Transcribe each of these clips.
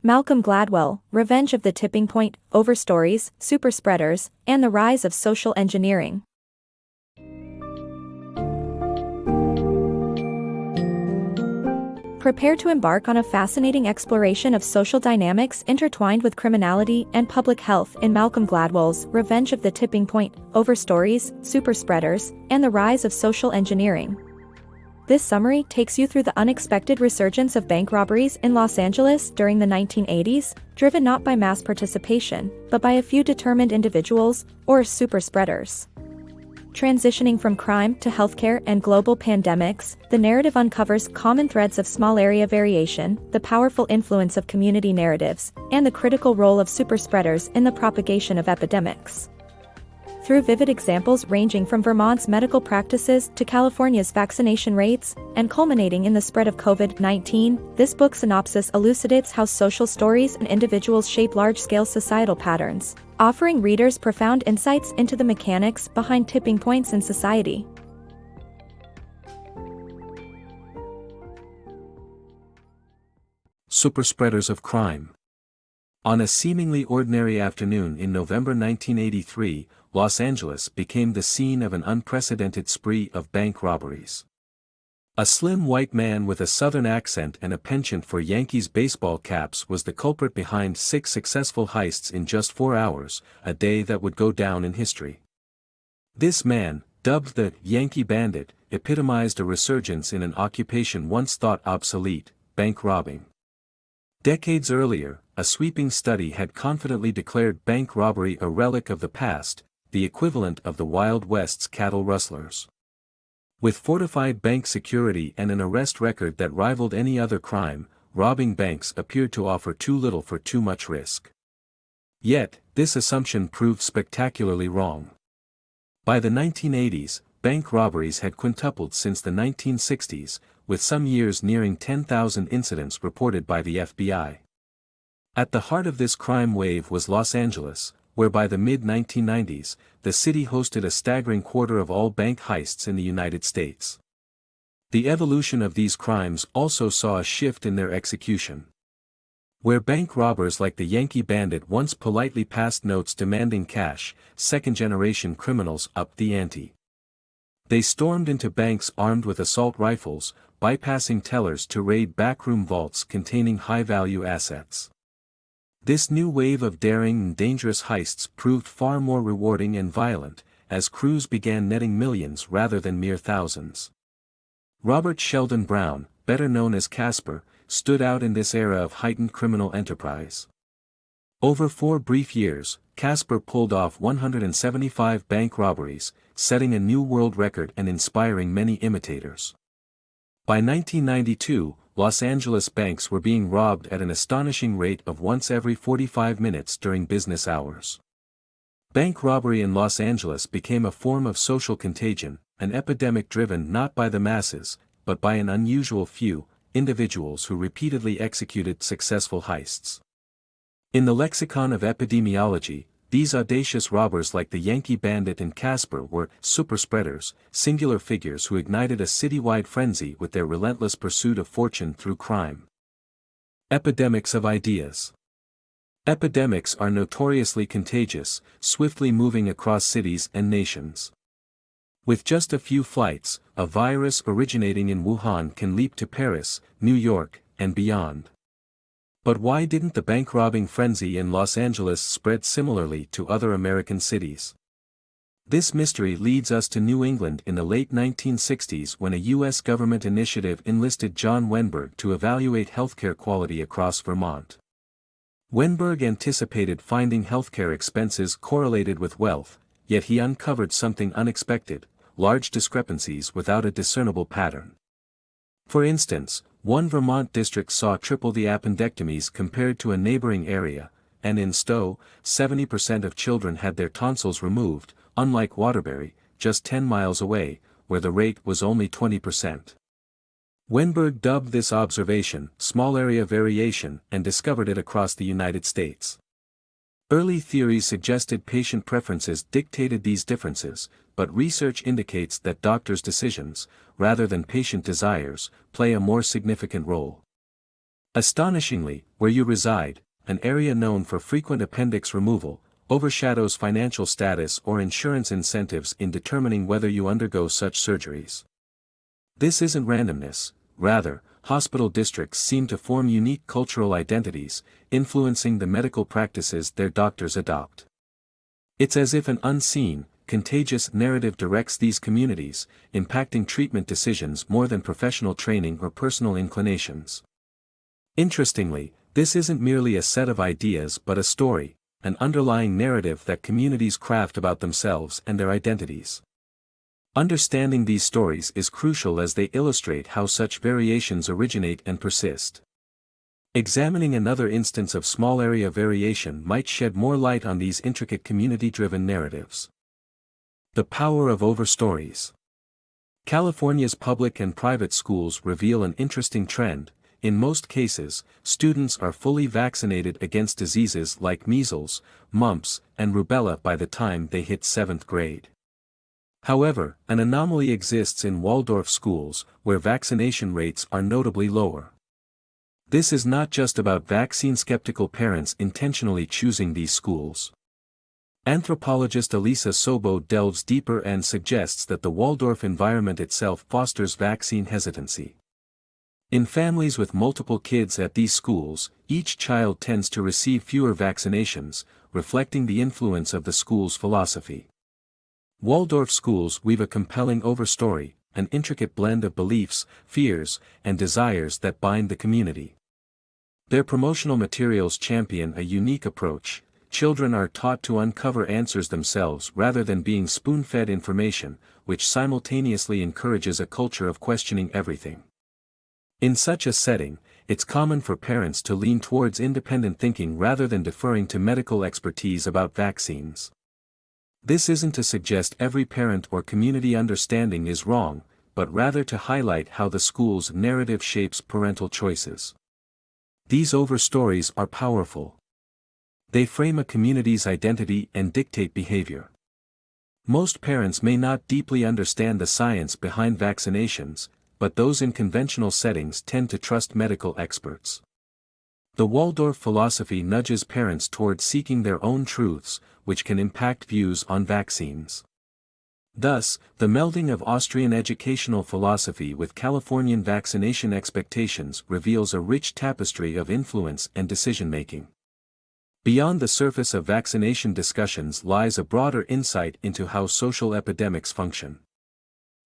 Malcolm Gladwell, Revenge of the Tipping Point, Overstories, Superspreaders, and the Rise of Social Engineering. Prepare to embark on a fascinating exploration of social dynamics intertwined with criminality and public health in Malcolm Gladwell's Revenge of the Tipping Point, Overstories, Superspreaders, and the Rise of Social Engineering. This summary takes you through the unexpected resurgence of bank robberies in Los Angeles during the 1980s, driven not by mass participation, but by a few determined individuals, or superspreaders. Transitioning from crime to healthcare and global pandemics, the narrative uncovers common threads of small area variation, the powerful influence of community narratives, and the critical role of superspreaders in the propagation of epidemics. Through vivid examples ranging from Vermont's medical practices to California's vaccination rates, and culminating in the spread of COVID-19, this book synopsis elucidates how social stories and individuals shape large-scale societal patterns, offering readers profound insights into the mechanics behind tipping points in society. Superspreaders of Crime. On a seemingly ordinary afternoon in November 1983, Los Angeles became the scene of an unprecedented spree of bank robberies. A slim white man with a southern accent and a penchant for Yankees baseball caps was the culprit behind 6 successful heists in just 4 hours, a day that would go down in history. This man, dubbed the Yankee Bandit, epitomized a resurgence in an occupation once thought obsolete: bank robbing. Decades earlier, a sweeping study had confidently declared bank robbery a relic of the past, the equivalent of the Wild West's cattle rustlers. With fortified bank security and an arrest record that rivaled any other crime, robbing banks appeared to offer too little for too much risk. Yet, this assumption proved spectacularly wrong. By the 1980s, bank robberies had quintupled since the 1960s, with some years nearing 10,000 incidents reported by the FBI. At the heart of this crime wave was Los Angeles, where by the mid-1990s, the city hosted a staggering quarter of all bank heists in the United States. The evolution of these crimes also saw a shift in their execution. Where bank robbers like the Yankee Bandit once politely passed notes demanding cash, second-generation criminals upped the ante. They stormed into banks armed with assault rifles, bypassing tellers to raid backroom vaults containing high-value assets. This new wave of daring and dangerous heists proved far more rewarding and violent, as crews began netting millions rather than mere thousands. Robert Sheldon Brown, better known as Casper, stood out in this era of heightened criminal enterprise. Over 4 brief years, Casper pulled off 175 bank robberies, setting a new world record and inspiring many imitators. By 1992, Los Angeles banks were being robbed at an astonishing rate of once every 45 minutes during business hours. Bank robbery in Los Angeles became a form of social contagion, an epidemic driven not by the masses, but by an unusual few, individuals who repeatedly executed successful heists. In the lexicon of epidemiology, these audacious robbers like the Yankee Bandit and Casper were superspreaders, singular figures who ignited a citywide frenzy with their relentless pursuit of fortune through crime. Epidemics of Ideas. Epidemics are notoriously contagious, swiftly moving across cities and nations. With just a few flights, a virus originating in Wuhan can leap to Paris, New York, and beyond. But why didn't the bank robbing frenzy in Los Angeles spread similarly to other American cities? This mystery leads us to New England in the late 1960s when a U.S. government initiative enlisted John Wenberg to evaluate healthcare quality across Vermont. Wenberg anticipated finding healthcare expenses correlated with wealth, yet he uncovered something unexpected: large discrepancies without a discernible pattern. For instance, one Vermont district saw triple the appendectomies compared to a neighboring area, and in Stowe, 70% of children had their tonsils removed, unlike Waterbury, just 10 miles away, where the rate was only 20%. Wenberg dubbed this observation small area variation and discovered it across the United States. Early theories suggested patient preferences dictated these differences, but research indicates that doctors' decisions, rather than patient desires, play a more significant role. Astonishingly, where you reside, an area known for frequent appendix removal, overshadows financial status or insurance incentives in determining whether you undergo such surgeries. This isn't randomness, rather, hospital districts seem to form unique cultural identities, influencing the medical practices their doctors adopt. It's as if an unseen, contagious narrative directs these communities, impacting treatment decisions more than professional training or personal inclinations. Interestingly, this isn't merely a set of ideas but a story, an underlying narrative that communities craft about themselves and their identities. Understanding these stories is crucial as they illustrate how such variations originate and persist. Examining another instance of small area variation might shed more light on these intricate community-driven narratives. The power of overstories. California's public and private schools reveal an interesting trend. In most cases, students are fully vaccinated against diseases like measles, mumps, and rubella by the time they hit 7th grade. However, an anomaly exists in Waldorf schools, where vaccination rates are notably lower. This is not just about vaccine-skeptical parents intentionally choosing these schools. Anthropologist Elisa Sobo delves deeper and suggests that the Waldorf environment itself fosters vaccine hesitancy. In families with multiple kids at these schools, each child tends to receive fewer vaccinations, reflecting the influence of the school's philosophy. Waldorf schools weave a compelling overstory, an intricate blend of beliefs, fears, and desires that bind the community. Their promotional materials champion a unique approach. Children are taught to uncover answers themselves rather than being spoon-fed information, which simultaneously encourages a culture of questioning everything. In such a setting, it's common for parents to lean towards independent thinking rather than deferring to medical expertise about vaccines. This isn't to suggest every parent or community understanding is wrong, but rather to highlight how the school's narrative shapes parental choices. These overstories are powerful. They frame a community's identity and dictate behavior. Most parents may not deeply understand the science behind vaccinations, but those in conventional settings tend to trust medical experts. The Waldorf philosophy nudges parents towards seeking their own truths, which can impact views on vaccines. Thus, the melding of Austrian educational philosophy with Californian vaccination expectations reveals a rich tapestry of influence and decision-making. Beyond the surface of vaccination discussions lies a broader insight into how social epidemics function.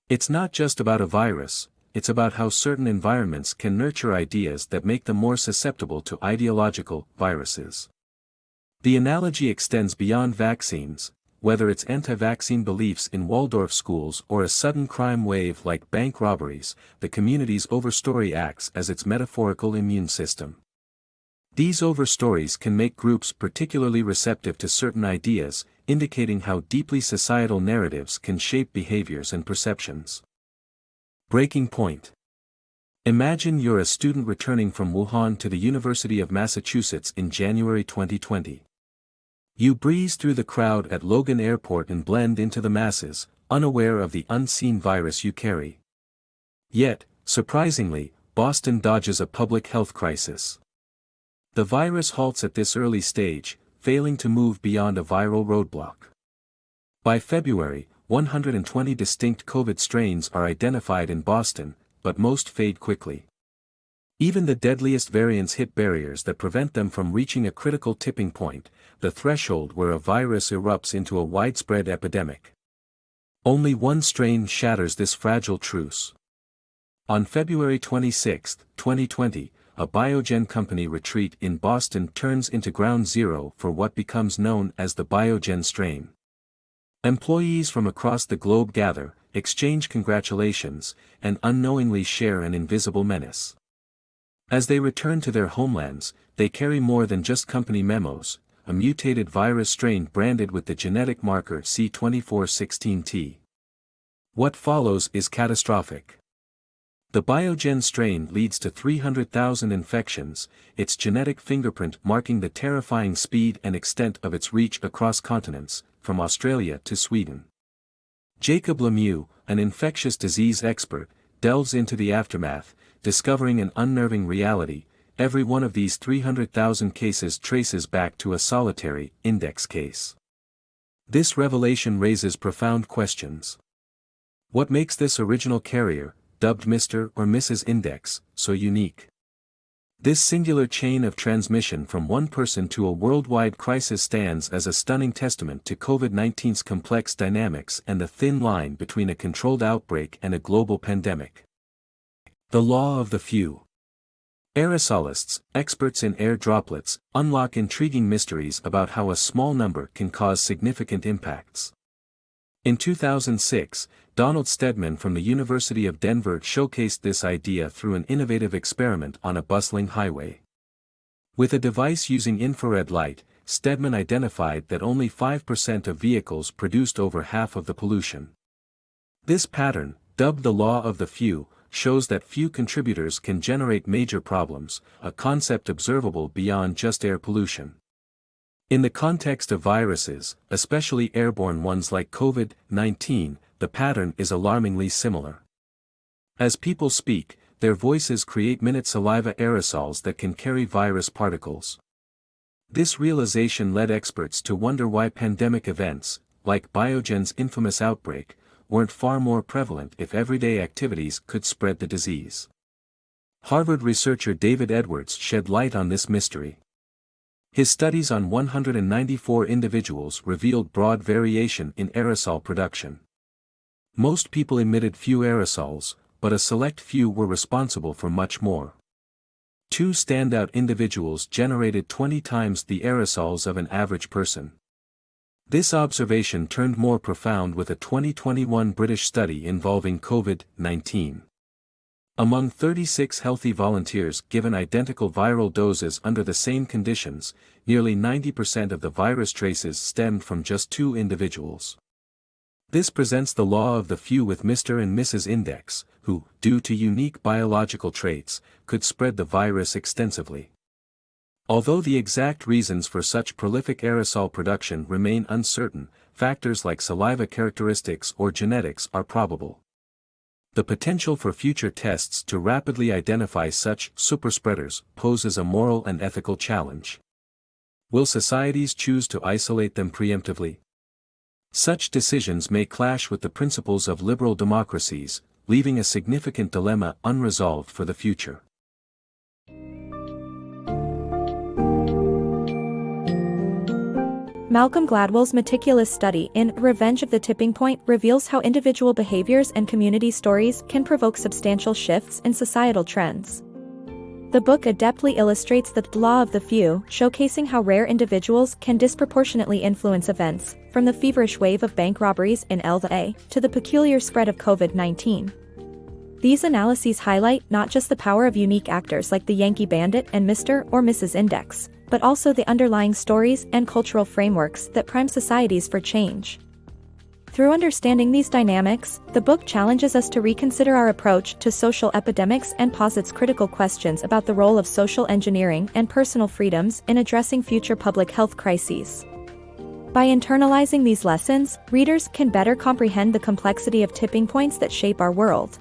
It's not just about a virus, it's about how certain environments can nurture ideas that make them more susceptible to ideological viruses. The analogy extends beyond vaccines, whether it's anti-vaccine beliefs in Waldorf schools or a sudden crime wave like bank robberies, the community's overstory acts as its metaphorical immune system. These overstories can make groups particularly receptive to certain ideas, indicating how deeply societal narratives can shape behaviors and perceptions. Breaking point. Imagine you're a student returning from Wuhan to the University of Massachusetts in January 2020. You breeze through the crowd at Logan Airport and blend into the masses, unaware of the unseen virus you carry. Yet, surprisingly, Boston dodges a public health crisis. The virus halts at this early stage, failing to move beyond a viral roadblock. By February, 120 distinct COVID strains are identified in Boston, but most fade quickly. Even the deadliest variants hit barriers that prevent them from reaching a critical tipping point, the threshold where a virus erupts into a widespread epidemic. Only one strain shatters this fragile truce. On February 26, 2020, a Biogen company retreat in Boston turns into ground zero for what becomes known as the Biogen strain. Employees from across the globe gather, exchange congratulations, and unknowingly share an invisible menace. As they return to their homelands, they carry more than just company memos, a mutated virus strain branded with the genetic marker C2416T. What follows is catastrophic. The Biogen strain leads to 300,000 infections, its genetic fingerprint marking the terrifying speed and extent of its reach across continents, from Australia to Sweden. Jacob Lemieux, an infectious disease expert, delves into the aftermath, discovering an unnerving reality: every one of these 300,000 cases traces back to a solitary, index case. This revelation raises profound questions. What makes this original carrier, dubbed Mr. or Mrs. Index, so unique? This singular chain of transmission from one person to a worldwide crisis stands as a stunning testament to COVID-19's complex dynamics and the thin line between a controlled outbreak and a global pandemic. The law of the few. Aerosolists, experts in air droplets, unlock intriguing mysteries about how a small number can cause significant impacts. In 2006, Donald Stedman from the University of Denver showcased this idea through an innovative experiment on a bustling highway. With a device using infrared light, Stedman identified that only 5% of vehicles produced over half of the pollution. This pattern, dubbed the law of the few, shows that few contributors can generate major problems, a concept observable beyond just air pollution. In the context of viruses, especially airborne ones like COVID-19, the pattern is alarmingly similar. As people speak, their voices create minute saliva aerosols that can carry virus particles. This realization led experts to wonder why pandemic events, like Biogen's infamous outbreak, weren't far more prevalent if everyday activities could spread the disease. Harvard researcher David Edwards shed light on this mystery. His studies on 194 individuals revealed broad variation in aerosol production. Most people emitted few aerosols, but a select few were responsible for much more. Two standout individuals generated 20 times the aerosols of an average person. This observation turned more profound with a 2021 British study involving COVID-19. Among 36 healthy volunteers given identical viral doses under the same conditions, nearly 90% of the virus traces stemmed from just two individuals. This presents the law of the few with Mr. and Mrs. Index, who, due to unique biological traits, could spread the virus extensively. Although the exact reasons for such prolific aerosol production remain uncertain, factors like saliva characteristics or genetics are probable. The potential for future tests to rapidly identify such superspreaders poses a moral and ethical challenge. Will societies choose to isolate them preemptively? Such decisions may clash with the principles of liberal democracies, leaving a significant dilemma unresolved for the future. Malcolm Gladwell's meticulous study in Revenge of the Tipping Point reveals how individual behaviors and community stories can provoke substantial shifts in societal trends. The book adeptly illustrates the law of the few, showcasing how rare individuals can disproportionately influence events, from the feverish wave of bank robberies in LA to the peculiar spread of COVID-19. These analyses highlight not just the power of unique actors like the Yankee Bandit and Mr. or Mrs. Index, but also the underlying stories and cultural frameworks that prime societies for change. Through understanding these dynamics, the book challenges us to reconsider our approach to social epidemics and posits critical questions about the role of social engineering and personal freedoms in addressing future public health crises. By internalizing these lessons, readers can better comprehend the complexity of tipping points that shape our world.